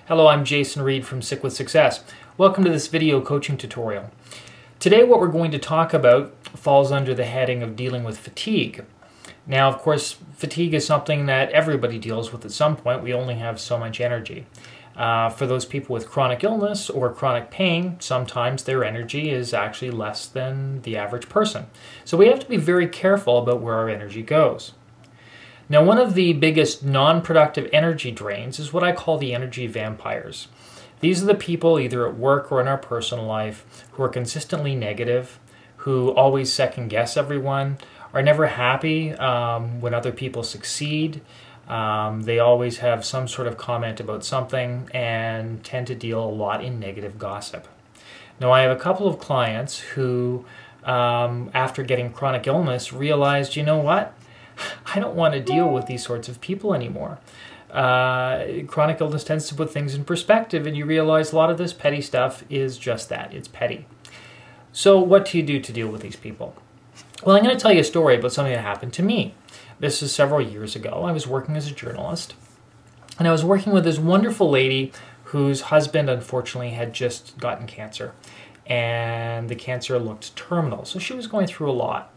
Hello, I'm Jason Reed from Sick with Success. Welcome to this video coaching tutorial. Today what we're going to talk about falls under the heading of dealing with fatigue. Now, of course, fatigue is something that everybody deals with at some point. We only have so much energy. For those people with chronic illness or chronic pain, sometimes their energy is actually less than the average person. So we have to be very careful about where our energy goes. Now, one of the biggest non-productive energy drains is what I call the energy vampires. These are the people either at work or in our personal life who are consistently negative, who always second guess everyone, are never happy when other people succeed. They always have some sort of comment about something and tend to deal a lot in negative gossip. Now, I have a couple of clients who, after getting chronic illness, realized, you know what? I don't want to deal with these sorts of people anymore. Chronic illness tends to put things in perspective, and you realize a lot of this petty stuff is just that. It's petty. So what do you do to deal with these people? Well, I'm going to tell you a story about something that happened to me. This is several years ago. I was working as a journalist, and I was working with this wonderful lady whose husband, unfortunately, had just gotten cancer, and the cancer looked terminal, so she was going through a lot.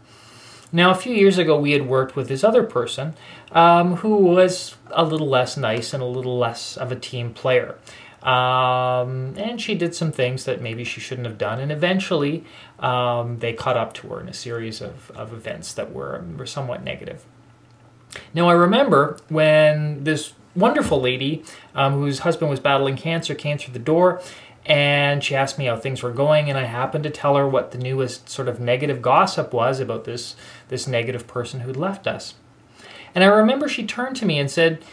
Now, a few years ago, we had worked with this other person who was a little less nice and a little less of a team player. And she did some things that maybe she shouldn't have done. And eventually, they caught up to her in a series of events that were somewhat negative. Now, I remember when this wonderful lady whose husband was battling cancer came through the door, and she asked me how things were going, and I happened to tell her what the newest sort of negative gossip was about this negative person who'd left us. And I remember she turned to me and said,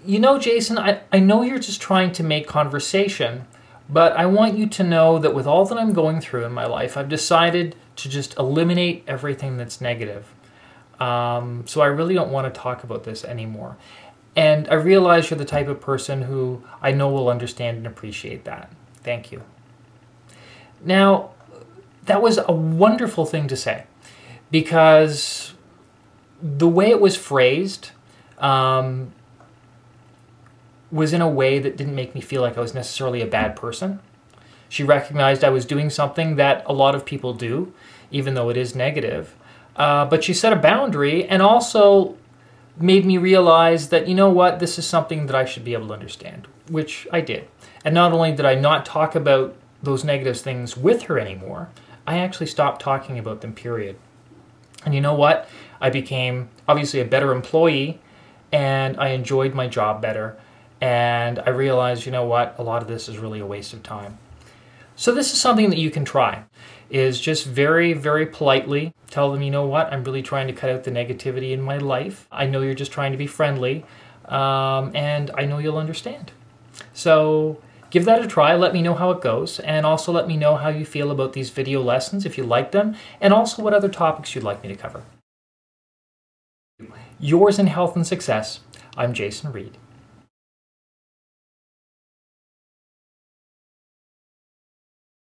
you know, Jason, I know you're just trying to make conversation, but I want you to know that with all that I'm going through in my life, I've decided to just eliminate everything that's negative. So I really don't want to talk about this anymore. And I realize you're the type of person who I know will understand and appreciate that. Thank you. Now, that was a wonderful thing to say, because the way it was phrased was in a way that didn't make me feel like I was necessarily a bad person. She recognized I was doing something that a lot of people do, even though it is negative. But she set a boundary and also made me realize that, you know what, this is something that I should be able to understand, which I did. And not only did I not talk about those negative things with her anymore, I actually stopped talking about them, period. And you know what? I became obviously a better employee, and I enjoyed my job better. And I realized, you know what? A lot of this is really a waste of time. So this is something that you can try, is just very, very politely tell them, you know what? I'm really trying to cut out the negativity in my life. I know you're just trying to be friendly, and I know you'll understand. So give that a try. Let me know how it goes, and also let me know how you feel about these video lessons, if you like them, and also what other topics you'd like me to cover. Yours in health and success, I'm Jason Reed.